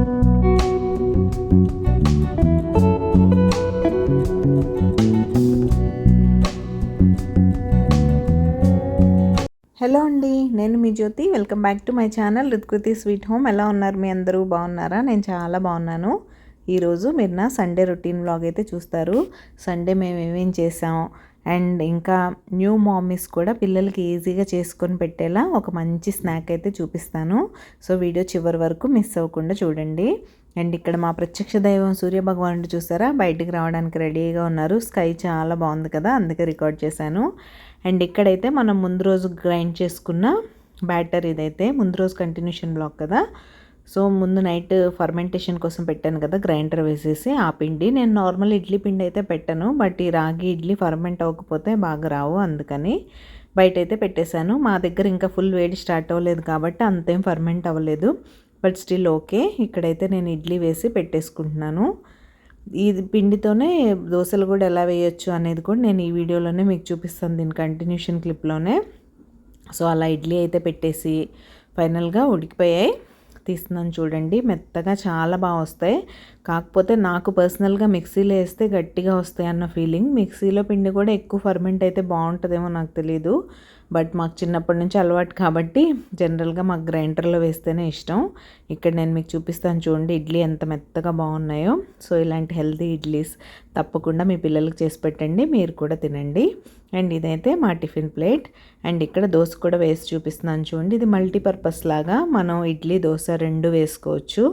Hello అండి, నేను మీ Jyothi. Welcome back to my channel Rutkruti sweet home. ఎలా ఉన్నారు మీ అందరూ? బాగున్నారా? నేను చాలా బాగున్నాను. ఈరోజు మీరు నా సండే రొటీన్ వ్లాగ్ అయితే చూస్తారు. సండే మేము ఏమేం చేసాం అండ్ ఇంకా న్యూ మామీస్ కూడా పిల్లలకి ఈజీగా చేసుకొని పెట్టేలా ఒక మంచి స్నాక్ అయితే చూపిస్తాను. సో వీడియో చివరి వరకు మిస్ అవ్వకుండా చూడండి. అండ్ ఇక్కడ మా ప్రత్యక్ష దైవం సూర్యభగవానుడు చూసారా, బయటికి రావడానికి రెడీగా ఉన్నారు. స్కై చాలా బాగుంది కదా, అందుకే రికార్డ్ చేశాను. అండ్ ఇక్కడైతే మనం ముందు రోజు గ్రైండ్ చేసుకున్న బ్యాటర్ ఇదైతే ముందు రోజు కంటిన్యూషన్ బ్లాక్ కదా. సో ముందు నైట్ ఫర్మెంటేషన్ కోసం పెట్టాను కదా గ్రైండర్ వేసేసి. ఆ పిండి నేను నార్మల్ ఇడ్లీ పిండి అయితే పెట్టాను, బట్ ఈ రాగి ఇడ్లీ ఫర్మెంట్ అవ్వకపోతే బాగా రావు, అందుకని బయట అయితే పెట్టేశాను. మా దగ్గర ఇంకా ఫుల్ వేడి స్టార్ట్ అవ్వలేదు కాబట్టి అంతేం ఫర్మెంట్ అవ్వలేదు, బట్ స్టిల్ ఓకే. ఇక్కడైతే నేను ఇడ్లీ వేసి పెట్టేసుకుంటున్నాను. ఈ పిండితోనే దోశలు కూడా ఎలా వేయొచ్చు అనేది కూడా నేను ఈ వీడియోలోనే మీకు చూపిస్తాను, దీని కంటిన్యూషన్ క్లిప్లోనే. సో అలా ఇడ్లీ అయితే పెట్టేసి ఫైనల్గా ఉడికిపోయాయి. తీస్తున్నాను చూడండి, మెత్తగా చాలా బాగా వస్తాయి. కాకపోతే నాకు పర్సనల్గా మిక్సీలో వేస్తే గట్టిగా వస్తాయి అన్న ఫీలింగ్. మిక్సీలో పిండి కూడా ఎక్కువ ఫర్మెంట్ అయితే బాగుంటుందేమో నాకు తెలీదు, బట్ మాకు చిన్నప్పటి నుంచి అలవాటు కాబట్టి జనరల్గా మాకు గ్రైండర్లో వేస్తేనే ఇష్టం. ఇక్కడ నేను మీకు చూపిస్తాను చూడండి ఇడ్లీ ఎంత మెత్తగా బాగున్నాయో. సో ఇలాంటి హెల్తీ ఇడ్లీస్ తప్పకుండా మీ పిల్లలకి చేసి పెట్టండి, మీరు కూడా తినండి. అండ్ ఇదైతే మా టిఫిన్ ప్లేట్. అండ్ ఇక్కడ దోశ కూడా వేసి చూపిస్తున్నాను చూడండి. ఇది మల్టీపర్పస్ లాగా మనం ఇడ్లీ దోశ రెండు వేసుకోవచ్చు.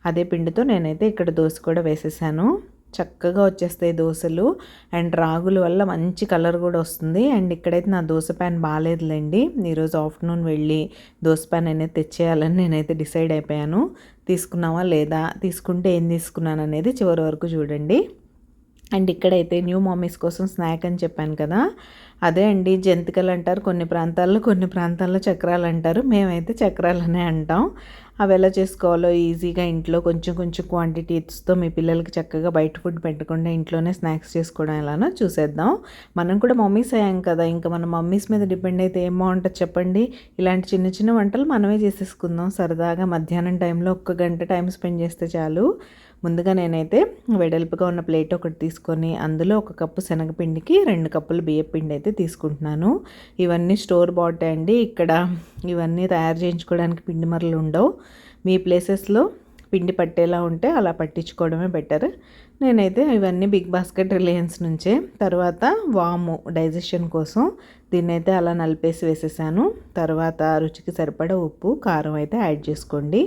అదే పిండితో నేనైతే ఇక్కడ దోశ కూడా వేసేసాను. చక్కగా వచ్చేస్తాయి దోశలు. అండ్ రాగుల వల్ల మంచి కలర్ కూడా వస్తుంది. అండ్ ఇక్కడైతే నా దోశ ప్యాన్ బాగాలేదులేండి, ఈరోజు ఆఫ్టర్నూన్ వెళ్ళి దోశ ప్యాన్ అనేది తెచ్చేయాలని నేనైతే డిసైడ్ అయిపోయాను. తీసుకున్నావా లేదా, తీసుకుంటే ఏం తీసుకున్నాను అనేది చివరి వరకు చూడండి. అండ్ ఇక్కడైతే న్యూ మామీస్ కోసం స్నాక్ అని చెప్పాను కదా, అదే అండి జంతికలు అంటారు కొన్ని ప్రాంతాల్లో చక్రాలు అంటారు. మేమైతే చక్రాలనే అంటాం. అవి ఎలా చేసుకోవాలో ఈజీగా ఇంట్లో కొంచెం కొంచెం క్వాంటిటీస్తో మీ పిల్లలకి చక్కగా బయట ఫుడ్ పెట్టకుండా ఇంట్లోనే స్నాక్స్ చేసుకోవడం ఎలానో చూసేద్దాం. మనం కూడా మమ్మీస్ అయ్యాం కదా, ఇంకా మన మమ్మీస్ మీద డిపెండ్ అయితే ఏం బాగుంటుంది చెప్పండి. ఇలాంటి చిన్న చిన్న వంటలు మనమే చేసేసుకుందాం సరదాగా. మధ్యాహ్నం టైంలో 1 గంట టైం స్పెండ్ చేస్తే చాలు. ముందుగా నేనైతే వెడల్పుగా ఉన్న ప్లేట్ ఒకటి తీసుకొని అందులో 1 కప్పు శనగపిండికి 2 కప్పులు బియ్యపిండి అయితే తీసుకుంటున్నాను. ఇవన్నీ స్టోర్ బాట్ అండి, ఇక్కడ ఇవన్నీ తయారు చేయించుకోవడానికి పిండి మరలు ఉండవు. మీ ప్లేసెస్లో పిండి పట్టేలా ఉంటే అలా పట్టించుకోవడమే బెటర్. నేనైతే ఇవన్నీ బిగ్ బాస్కెట్ రిలయన్స్ నుంచే. తర్వాత వాము డైజెషన్ కోసం దీన్నైతే అలా నలిపేసి వేసేసాను. తర్వాత రుచికి సరిపడా ఉప్పు కారం అయితే యాడ్ చేసుకోండి.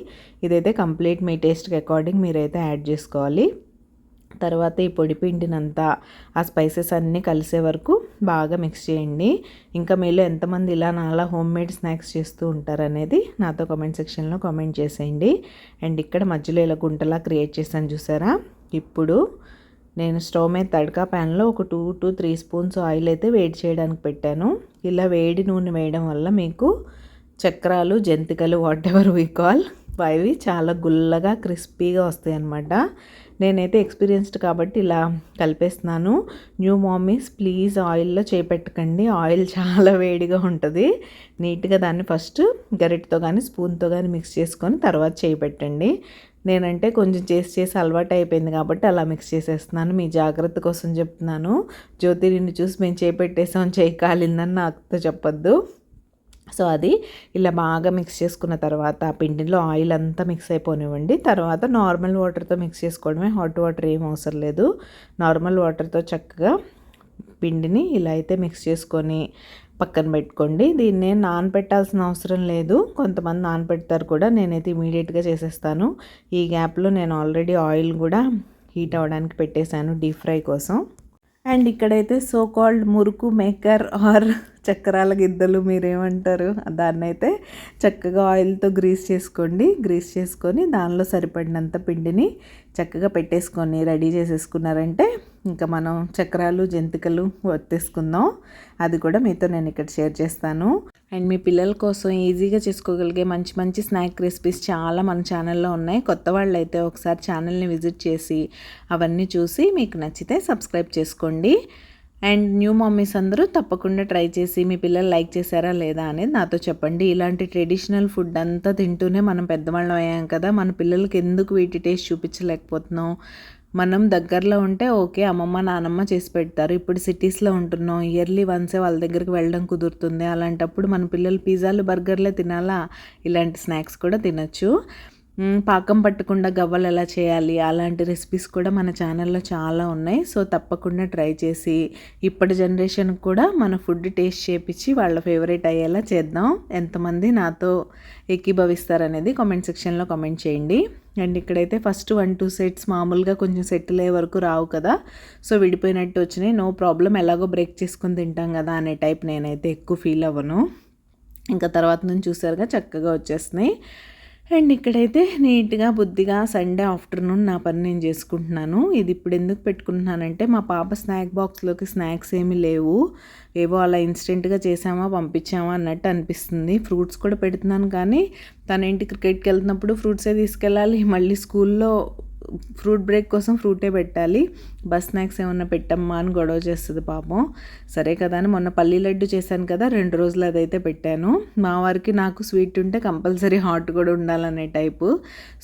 ఇదైతే కంప్లీట్ మీ టేస్ట్కి అకార్డింగ్ మీరైతే యాడ్ చేసుకోవాలి. తర్వాత ఈ పొడి పిండినంతా ఆ స్పైసెస్ అన్నీ కలిసే వరకు బాగా మిక్స్ చేయండి. ఇంకా మీలో ఎంతమంది ఇలా నాలా హోమ్ మేడ్ స్నాక్స్ చేస్తూ ఉంటారనేది నాతో కామెంట్ సెక్షన్లో కామెంట్ చేసేయండి. అండ్ ఇక్కడ మధ్యలో ఇలా గుంటలా క్రియేట్ చేశాను చూసారా. ఇప్పుడు నేను స్టవ్ మీద తడకా ప్యాన్లో ఒక 2 to 3 స్పూన్స్ ఆయిల్ అయితే వేడి చేయడానికి పెట్టాను. ఇలా వేడి నూనె వేయడం వల్ల మీకు చక్రాలు జంతికలు వాట్ ఎవర్ వీ కాల్ అవి చాలా గుల్లగా క్రిస్పీగా వస్తాయి అన్నమాట. నేనైతే ఎక్స్పీరియన్స్డ్ కాబట్టి ఇలా కలిపేస్తున్నాను. న్యూ మామీస్ ప్లీజ్ ఆయిల్లో చేపెట్టకండి, ఆయిల్ చాలా వేడిగా ఉంటుంది. నీట్గా దాన్ని ఫస్ట్ గరిటతో కానీ స్పూన్తో కానీ మిక్స్ చేసుకొని తర్వాత చేపెట్టండి. నేనంటే కొంచెం చేసి అలవాటు అయిపోయింది కాబట్టి అలా మిక్స్ చేసేస్తున్నాను. మీ జాగ్రత్త కోసం చెప్తున్నాను. జ్యోతి నిన్ను చూసి మేము చేపెట్టేసాం చేయి కాలిందని నాతో చెప్పొద్దు. సో అది ఇలా బాగా మిక్స్ చేసుకున్న తర్వాత ఆ పిండిలో ఆయిల్ అంతా మిక్స్ అయిపోనివ్వండి. తర్వాత నార్మల్ వాటర్తో మిక్స్ చేసుకోవడమే, హాట్ వాటర్ ఏం అవసరం లేదు. నార్మల్ వాటర్తో చక్కగా పిండిని ఇలా అయితే మిక్స్ చేసుకొని పక్కన పెట్టుకోండి. దీన్ని నానబెట్టాల్సిన అవసరం లేదు, కొంతమంది నానబెడతారు కూడా. నేనైతే ఇమీడియట్గా చేసేస్తాను. ఈ గ్యాప్లో నేను ఆల్రెడీ ఆయిల్ కూడా హీట్ అవ్వడానికి పెట్టేశాను డీప్ ఫ్రై కోసం. అండ్ ఇక్కడైతే so called murukku maker or చక్రాల గిద్దలు మీరేమంటారు, దాన్ని అయితే చక్కగా ఆయిల్తో గ్రీస్ చేసుకోండి. గ్రీస్ చేసుకొని దానిలో సరిపడినంత పిండిని చక్కగా పెట్టేసుకొని రెడీ చేసేసుకున్నారంటే ఇంకా మనం చక్రాలు జంతికలు వత్తేసుకుందాం. అది కూడా మీతో నేను ఇక్కడ షేర్ చేస్తాను. అండ్ మీ పిల్లల కోసం ఈజీగా చేసుకోగలిగే మంచి మంచి స్నాక్ రెసిపీస్ చాలా మన ఛానల్లో ఉన్నాయి. కొత్త వాళ్ళు అయితే ఒకసారి ఛానల్ని విజిట్ చేసి అవన్నీ చూసి మీకు నచ్చితే సబ్స్క్రైబ్ చేసుకోండి. అండ్ న్యూ మమ్మీస్ అందరూ తప్పకుండా ట్రై చేసి మీ పిల్లలు లైక్ చేశారా లేదా అనేది నాతో చెప్పండి. ఇలాంటి ట్రెడిషనల్ ఫుడ్ అంతా తింటూనే మనం పెద్దవాళ్ళం అయ్యాం కదా, మన పిల్లలకి ఎందుకు వీటి టేస్ట్ చూపించలేకపోతున్నాం. మనం దగ్గరలో ఉంటే ఓకే, అమ్మమ్మ నానమ్మ చేసి పెడతారు. ఇప్పుడు సిటీస్లో ఉంటున్నాం, ఇయర్లీ వన్సే వాళ్ళ దగ్గరికి వెళ్ళడం కుదురుతుంది. అలాంటప్పుడు మన పిల్లలు పిజ్జాలు బర్గర్లే తినాలా, ఇలాంటి స్నాక్స్ కూడా తినచ్చు. పాకం పట్టకుండా గవ్వలు ఎలా చేయాలి, అలాంటి రెసిపీస్ కూడా మన ఛానల్లో చాలా ఉన్నాయి. సో తప్పకుండా ట్రై చేసి ఇప్పటి జనరేషన్కి కూడా మన ఫుడ్ టేస్ట్ చేపించి వాళ్ళ ఫేవరెట్ అయ్యేలా చేద్దాం. ఎంతమంది నాతో ఏకీభవిస్తారనేది కామెంట్ సెక్షన్లో కామెంట్ చేయండి. అండ్ ఇక్కడైతే ఫస్ట్ 1-2 సెట్స్ మామూలుగా కొంచెం సెటిల్ అయ్యే వరకు రావు కదా, సో విడిపోయినట్టు వచ్చినాయి. నో ప్రాబ్లం, ఎలాగో బ్రేక్ చేసుకుని తింటాం కదా అనే టైప్ నేనైతే ఎక్కువ ఫీల్ అవ్వను. ఇంకా తర్వాత నుంచి చూసారుగా చక్కగా వచ్చేస్తున్నాయి. అండ్ ఇక్కడైతే నీట్గా బుద్ధిగా సండే ఆఫ్టర్నూన్ నా పని నేను చేసుకుంటున్నాను. ఇది ఇప్పుడు ఎందుకు పెట్టుకుంటున్నానంటే మా పాప స్నాక్ బాక్స్లోకి స్నాక్స్ ఏమీ లేవు, ఏవో అలా ఇన్స్టెంట్గా చేసామా పంపించామా అన్నట్టు అనిపిస్తుంది. ఫ్రూట్స్ కూడా పెడుతున్నాను, కానీ తన ఇంటి క్రికెట్కి వెళ్తున్నప్పుడు ఫ్రూట్సే తీసుకెళ్ళాలి, మళ్ళీ స్కూల్లో ఫ్రూట్ బ్రేక్ కోసం ఫ్రూటే పెట్టాలి. బస్ స్నాక్స్ ఏమన్నా పెట్టమ్మా అని గొడవ చేస్తుంది పాపం. సరే కదా అని మొన్న పల్లీ లడ్డు చేశాను కదా, 2 రోజులు అదైతే పెట్టాను. మా వారికి నాకు స్వీట్ ఉంటే కంపల్సరీ హాట్ కూడా ఉండాలనే టైపు.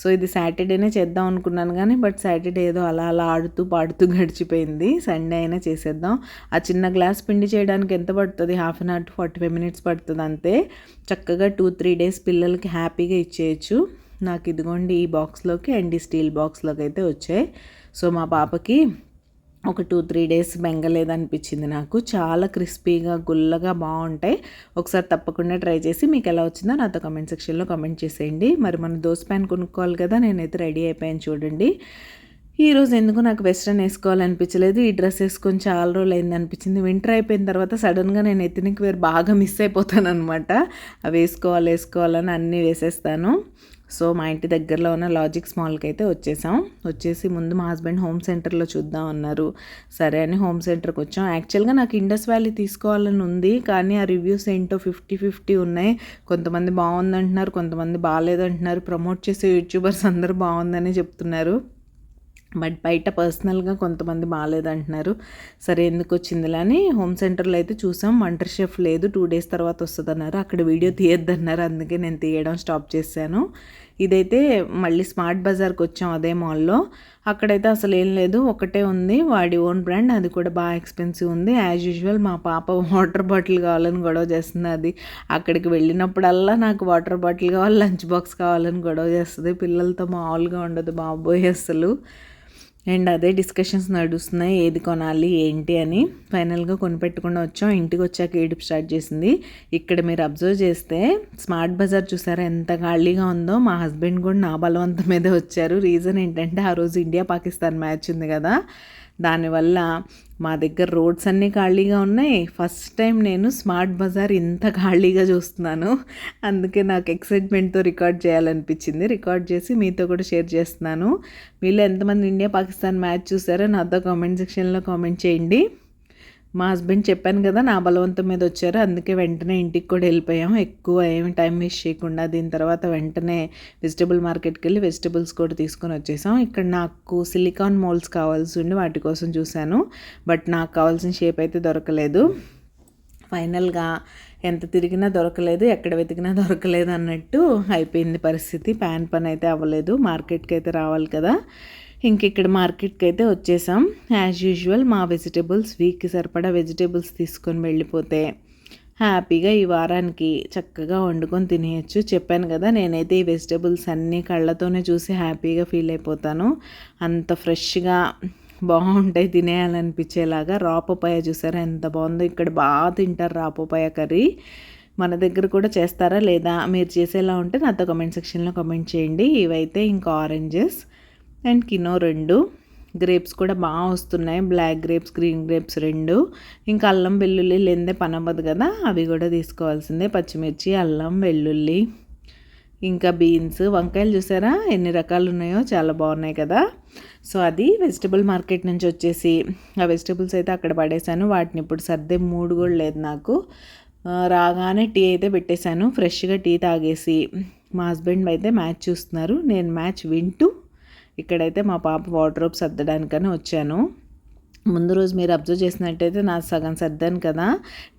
సో ఇది సాటర్డేనే చేద్దాం అనుకున్నాను, కానీ బట్ సాటర్డే ఏదో అలా అలా ఆడుతూ పాడుతూ గడిచిపోయింది. సండే అయినా చేసేద్దాం. ఆ చిన్న గ్లాస్ పిండి చేయడానికి ఎంత పడుతుంది, 1/2 అవర్ to 45 minutes పడుతుంది అంతే. చక్కగా 2-3 days పిల్లలకి హ్యాపీగా ఇచ్చేయచ్చు. నాకు ఇదిగోండి ఈ బాక్స్లోకి అండ్ ఈ స్టీల్ బాక్స్లోకి అయితే వచ్చాయి. సో మా పాపకి ఒక 2-3 days బెంగలేదనిపించింది నాకు. చాలా క్రిస్పీగా గుల్లగా బాగుంటాయి. ఒకసారి తప్పకుండా ట్రై చేసి మీకు ఎలా వచ్చిందో నాతో కమెంట్ సెక్షన్లో కమెంట్ చేసేయండి. మరి మనం దోశ ప్యాన్ కొనుక్కోవాలి కదా, నేనైతే రెడీ అయిపోయాను చూడండి. ఈరోజు ఎందుకు నాకు వెస్ట్రన్ వేసుకోవాలనిపించలేదు, ఈ డ్రెస్ వేసుకొని చాలా రోజులు అయింది అనిపించింది. వింటర్ అయిపోయిన తర్వాత సడన్గా నేను ఎథనిక్ వేర్ బాగా మిస్ అయిపోతాను అనమాట. అవి వేసుకోవాలని అన్నీ వేసేస్తాను. సో మా ఇంటి దగ్గరలో ఉన్న లాజిక్ స్మాల్కి అయితే వచ్చేసి ముందు మా హస్బెండ్ హోమ్ సెంటర్లో చూద్దాం అన్నారు. సరే అని హోమ్ సెంటర్కి వచ్చాం. యాక్చువల్గా నాకు ఇండస్ వ్యాలీ తీసుకోవాలని ఉంది, కానీ ఆ రివ్యూస్ ఏంటో 50-50 ఉన్నాయి. కొంతమంది బాగుందంటున్నారు, కొంతమంది బాగాలేదంటున్నారు. ప్రమోట్ చేసే యూట్యూబర్స్ అందరూ బాగుందని చెప్తున్నారు, బట్ బయట పర్సనల్గా కొంతమంది బాగాలేదంటున్నారు. సరే ఎందుకు వచ్చిందిలా అని హోమ్ సెంటర్లో అయితే చూసాం. వంటర్ షెఫ్ లేదు, 2 days తర్వాత వస్తుంది అన్నారు. అక్కడ వీడియో తీయొద్దన్నారు, అందుకే నేను తీయడం స్టాప్ చేశాను. ఇదైతే మళ్ళీ స్మార్ట్ బజార్కి వచ్చాం, అదే మాల్లో. అక్కడైతే అసలు ఏం లేదు, ఒకటే ఉంది వాడి ఓన్ బ్రాండ్, అది కూడా బాగా ఎక్స్పెన్సివ్ ఉంది. యాజ్ యూజువల్ మా పాప వాటర్ బాటిల్ కావాలని గొడవ చేస్తుంది. అది అక్కడికి వెళ్ళినప్పుడల్లా నాకు వాటర్ బాటిల్ కావాలి, లంచ్ బాక్స్ కావాలని గొడవ చేస్తుంది. పిల్లలతో మామూలుగా ఉండదు బాబోయ్ అసలు. అండ్ అదే డిస్కషన్స్ నడుస్తున్నాయి, ఏది కొనాలి ఏంటి అని. ఫైనల్గా కొనిపెట్టకుండా వచ్చాం. ఇంటికి వచ్చాక ఏడుపు స్టార్ట్ చేసింది. ఇక్కడ మీరు అబ్జర్వ్ చేస్తే స్మార్ట్ బజార్ చూసారా ఎంత ఖాళీగా ఉందో. మా హస్బెండ్ కూడా నా బలవంతం మీదే వచ్చారు. రీజన్ ఏంటంటే ఆ రోజు ఇండియా పాకిస్తాన్ మ్యాచ్ ఉంది కదా, దానివల్ల మా దగ్గర రోడ్స్ అన్నీ ఖాళీగా ఉన్నాయి. ఫస్ట్ టైం నేను స్మార్ట్ బజార్ ఇంత ఖాళీగా చూస్తున్నాను. అందుకే నాకు ఎక్సైట్మెంట్తో రికార్డ్ చేయాలనిపించింది. రికార్డ్ చేసి మీతో కూడా షేర్ చేస్తున్నాను. వీళ్ళు ఎంతమంది ఇండియా పాకిస్తాన్ మ్యాచ్ చూసారో నాతో కామెంట్ సెక్షన్లో కామెంట్ చేయండి. మా హస్బెండ్ చెప్పాను కదా నా బలవంతం మీద వచ్చారు, అందుకే వెంటనే ఇంటికి కూడా వెళ్ళిపోయాం. ఎక్కువ ఏమి టైం వేస్ట్ చేయకుండా దీని తర్వాత వెంటనే వెజిటబుల్ మార్కెట్కి వెళ్ళి వెజిటబుల్స్ కూడా తీసుకొని వచ్చేసాం. ఇక్కడ నాకు సిలికాన్ మోల్డ్స్ కావాల్సి ఉండి వాటి కోసం చూశాను, బట్ నాకు కావాల్సిన షేప్ అయితే దొరకలేదు. ఫైనల్గా ఎంత తిరిగినా దొరకలేదు, ఎక్కడ వెతికినా దొరకలేదు అన్నట్టు అయిపోయింది పరిస్థితి. పని అయితే అవ్వలేదు, మార్కెట్కి అయితే రావాలి కదా. ఇంక ఇక్కడ మార్కెట్కి అయితే వచ్చేసాం. యాజ్ యూజువల్ మా వెజిటేబుల్స్, వీక్కి సరిపడా వెజిటేబుల్స్ తీసుకొని వెళ్ళిపోతే హ్యాపీగా ఈ వారానికి చక్కగా వండుకొని తినేయచ్చు. చెప్పాను కదా నేనైతే ఈ వెజిటేబుల్స్ అన్నీ కళ్ళతోనే చూసి హ్యాపీగా ఫీల్ అయిపోతాను. అంత ఫ్రెష్గా బాగుంటాయి, తినేయాలనిపించేలాగా. రాపపాయ చూసారా ఎంత బాగుందో. ఇక్కడ బాగా తింటారు రాపపాయ కర్రీ. మన దగ్గర కూడా చేస్తారా లేదా, మీరు చేసేలా ఉంటే నాతో కామెంట్ సెక్షన్లో కామెంట్ చేయండి. ఇవైతే ఇంకా ఆరెంజెస్ అండ్ కినో 2, గ్రేప్స్ కూడా బాగా వస్తున్నాయి, బ్లాక్ గ్రేప్స్, గ్రీన్ గ్రేప్స్ 2. ఇంకా అల్లం వెల్లుల్లి లేదే పని అవ్వదు కదా, అవి కూడా తీసుకోవాల్సిందే. పచ్చిమిర్చి, అల్లం వెల్లుల్లి, ఇంకా బీన్స్, వంకాయలు చూసారా ఎన్ని రకాలు ఉన్నాయో, చాలా బాగున్నాయి కదా. సో అది వెజిటబుల్ మార్కెట్ నుంచి వచ్చేసి ఆ వెజిటబుల్స్ అయితే అక్కడ పడేశాను. వాటిని ఇప్పుడు సర్దే మూడు కూడా లేదు నాకు. రాగానే టీ అయితే పెట్టేశాను, ఫ్రెష్గా టీ తాగేసి మా హస్బెండ్ అయితే మ్యాచ్ చూస్తున్నారు, నేను మ్యాచ్ వింటూ ఇక్కడైతే మా పాప వార్డ్రోబ్ సర్దడానికని వచ్చాను. ముందు రోజు మీరు అబ్జర్వ్ చేసినట్టయితే నా సగం సర్దాను కదా,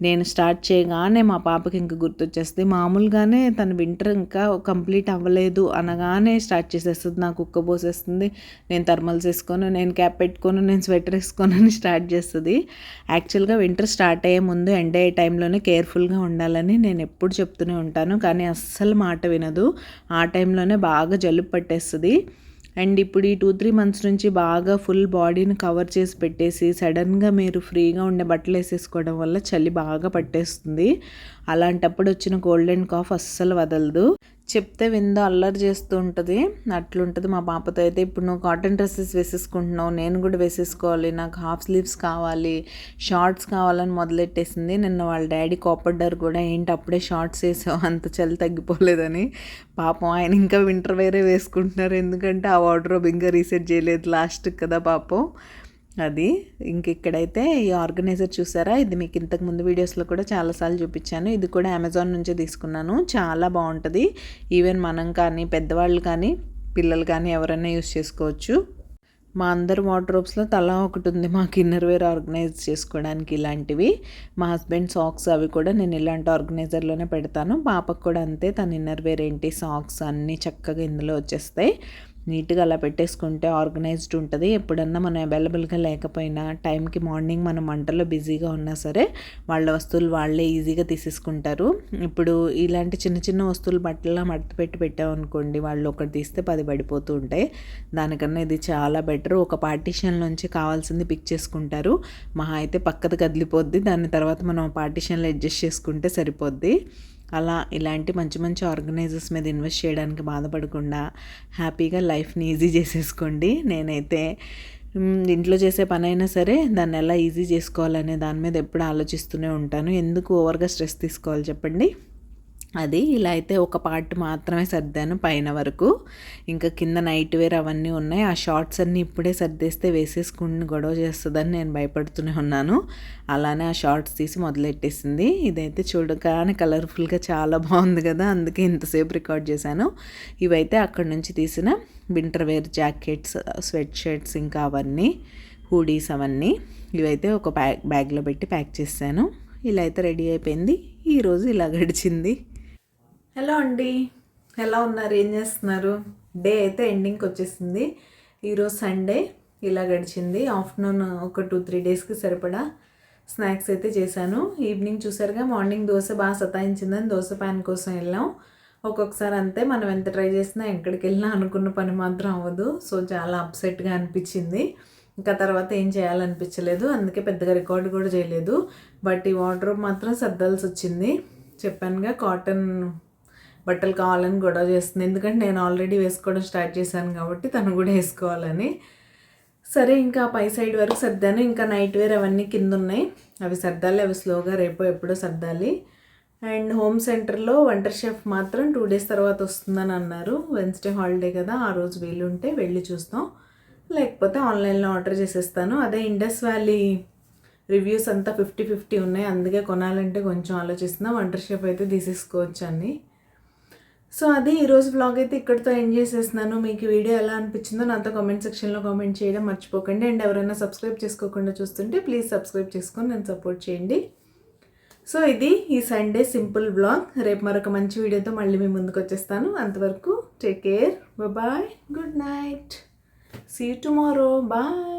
నేను స్టార్ట్ చేయగానే మా పాపకి ఇంకా గుర్తొచ్చేస్తుంది. మామూలుగానే తను వింటర్ ఇంకా కంప్లీట్ అవ్వలేదు అనగానే స్టార్ట్ చేసేస్తుంది, నాకు కుక్క పోసేస్తుంది, నేను థర్మల్స్ వేసుకోను, నేను క్యాప్ పెట్టుకోను, నేను స్వెటర్ వేసుకోను అని స్టార్ట్ చేస్తుంది. యాక్చువల్గా వింటర్ స్టార్ట్ అయ్యే ముందు ఎండ్ అయ్యే టైంలోనే కేర్ఫుల్గా ఉండాలని నేను ఎప్పుడు చెప్తూనే ఉంటాను, కానీ అస్సలు మాట వినదు. ఆ టైంలోనే బాగా జలుబు పట్టేస్తుంది. అండ్ ఇప్పుడు ఈ 2-3 మంత్స్ నుంచి బాగా ఫుల్ బాడీని కవర్ చేసి పెట్టేసి సడన్గా మీరు ఫ్రీగా ఉండే బట్టలు వేసేసుకోవడం వల్ల చలి బాగా పట్టేస్తుంది. అలాంటప్పుడు వచ్చిన కోల్డ్ అండ్ కాఫ్ అస్సలు వదలదు. చెప్తే విందో అల్లరి చేస్తూ ఉంటుంది. అట్లుంటుంది మా పాపతో అయితే. ఇప్పుడు నువ్వు కాటన్ డ్రెస్సెస్ వేసేసుకుంటున్నావు, నేను కూడా వేసేసుకోవాలి, నాకు హాఫ్ స్లీవ్స్ కావాలి, షార్ట్స్ కావాలని మొదలెట్టేసింది. నిన్న వాళ్ళ డాడీ కోపడ్డారు కూడా, ఏంటి అప్పుడే షార్ట్స్ వేసావు, అంత చలి తగ్గిపోలేదని. పాపం ఆయన ఇంకా వింటర్ వేరే వేసుకుంటున్నారు, ఎందుకంటే ఆ వార్డ్రోబ్ ఇంకా రీసెట్ చేయలేదు, లాస్ట్ కదా పాపం. అది ఇంక ఇక్కడైతే ఈ ఆర్గనైజర్ చూసారా, ఇది మీకు ఇంతకు ముందు వీడియోస్లో కూడా చాలాసార్లు చూపించాను. ఇది కూడా అమెజాన్ నుంచే తీసుకున్నాను, చాలా బాగుంటుంది. ఈవెన్ మనం కానీ పెద్దవాళ్ళు కానీ పిల్లలు కానీ ఎవరైనా యూస్ చేసుకోవచ్చు. మా అందరు వార్డ్రోబ్స్లో తలా ఒకటి ఉంది మాకు ఇన్నర్ వేర్ ఆర్గనైజ్ చేసుకోవడానికి ఇలాంటివి. మా హస్బెండ్ సాక్స్ అవి కూడా నేను ఇలాంటి ఆర్గనైజర్లోనే పెడతాను. పాపకు కూడా అంతే, తన ఇన్నర్ వేర్ ఏంటి సాక్స్ అన్నీ చక్కగా ఇందులో వచ్చేస్తాయి. నీట్గా అలా పెట్టేసుకుంటే ఆర్గనైజ్డ్ ఉంటుంది. ఎప్పుడన్నా మనం అవైలబుల్గా లేకపోయినా టైంకి మార్నింగ్ మనం వంటలో బిజీగా ఉన్నా సరే వాళ్ళ వస్తువులు వాళ్ళే ఈజీగా తీసేసుకుంటారు. ఇప్పుడు ఇలాంటి చిన్న చిన్న వస్తువులు బట్టలా మడత పెట్టి పెట్టామనుకోండి, వాళ్ళు ఒకటి తీస్తే 10 పడిపోతూ ఉంటాయి. దానికన్నా ఇది చాలా బెటర్. ఒక పార్టీషన్ నుంచి కావాల్సింది పిక్ చేసుకుంటారు. మహా అయితే పక్కది కదిలిపోద్ది, దాని తర్వాత మనం పార్టీషన్లో అడ్జస్ట్ చేసుకుంటే సరిపోద్ది. అలా ఇలాంటి మంచి మంచి ఆర్గనైజర్స్ మీద ఇన్వెస్ట్ చేయడానికి బాధపడకుండా హ్యాపీగా లైఫ్ని ఈజీ చేసేసుకోండి. నేనైతే ఇంట్లో చేసే పని అయినా సరే దాన్ని ఎలా ఈజీ చేసుకోవాలనే దాని మీద ఎప్పుడు ఆలోచిస్తూనే ఉంటాను. ఎందుకు ఓవర్గా స్ట్రెస్ తీసుకోవాలి చెప్పండి. అది ఇలా అయితే ఒక పార్ట్ మాత్రమే సర్దాను పైన వరకు, ఇంకా కింద నైట్ వేర్ అవన్నీ ఉన్నాయి. ఆ షార్ట్స్ అన్నీ ఇప్పుడే సర్దేస్తే వేసేసుకుని గొడవ చేస్తుందని నేను భయపడుతూనే ఉన్నాను. అలానే ఆ షార్ట్స్ తీసి మొదలెట్టేసింది. ఇదైతే చూడగానే కలర్ఫుల్గా చాలా బాగుంది కదా, అందుకే ఇంతసేపు రికార్డ్ చేశాను. ఇవైతే అక్కడ నుంచి తీసిన winter wear jackets, sweatshirts, ఇంకా అవన్నీ హూడీస్ అవన్నీ. ఇవైతే ఒక బ్యాగ్లో పెట్టి ప్యాక్ చేశాను. ఇలా అయితే రెడీ అయిపోయింది. ఈరోజు ఇలా గడిచింది. హలో అండి, ఎలా ఉన్నారు, ఏం చేస్తున్నారు? డే అయితే ఎండింగ్కి వచ్చేసింది. ఈరోజు సండే ఇలా గడిచింది. ఆఫ్టర్నూన్ ఒక 2-3 డేస్కి సరిపడా స్నాక్స్ అయితే చేశాను. ఈవినింగ్ చూసారుగా, మార్నింగ్ దోశ బాగా సతాయించిందని దోశ ప్యాన్ కోసం వెళ్ళాం. ఒక్కొక్కసారి అంతే, మనం ఎంత ట్రై చేసినా ఎక్కడికి వెళ్ళినా అనుకున్న పని మాత్రం అవ్వదు. సో చాలా అప్సెట్గా అనిపించింది. ఇంకా తర్వాత ఏం చేయాలనిపించలేదు, అందుకే పెద్దగా రికార్డు కూడా చేయలేదు. బట్ ఈ వార్డ్రోబ్ మాత్రం సర్దాల్సి వచ్చింది. చెప్పానుగా కాటన్ బట్టలు కావాలని గొడవ చేస్తుంది, ఎందుకంటే నేను ఆల్రెడీ వేసుకోవడం స్టార్ట్ చేశాను కాబట్టి తను కూడా వేసుకోవాలని. సరే ఇంకా పై సైడ్ వరకు సర్దాను. ఇంకా నైట్ వేర్ అవన్నీ కింద ఉన్నాయి, అవి సర్దాలి. అవి స్లోగా రేపో ఎప్పుడో సర్దాలి. అండ్ హోమ్ సెంటర్లో వంటర్ షెఫ్ మాత్రం 2 days తర్వాత వస్తుందని అన్నారు. వెన్స్డే హాలిడే కదా, ఆ రోజు వీలుంటే వెళ్ళి చూస్తాం, లేకపోతే ఆన్లైన్లో ఆర్డర్ చేసేస్తాను. అదే ఇండస్ వ్యాలీ రివ్యూస్ అంతా 50-50 ఉన్నాయి, అందుకే కొనాలంటే కొంచెం ఆలోచిస్తున్నా. వంటర్ షెఫ్ అయితే తీసేసుకోవచ్చు అని. సో అది ఈరోజు వ్లాగ్ అయితే ఇక్కడితో ఎండ్ చేసేస్తున్నాను. మీకు వీడియో ఎలా అనిపించిందో నాతో కామెంట్ సెక్షన్లో కామెంట్ చేయడం మర్చిపోకండి. అండ్ ఎవరైనా సబ్స్క్రైబ్ చేసుకోకుండా చూస్తుంటే ప్లీజ్ సబ్స్క్రైబ్ చేసుకొని నన్ను సపోర్ట్ చేయండి. సో ఇది ఈ సండే సింపుల్ వ్లాగ్. రేపు మరొక మంచి వీడియోతో మళ్ళీ మీ ముందుకు వచ్చేస్తాను. అంతవరకు take care, bye, good night, see you tomorrow, bye.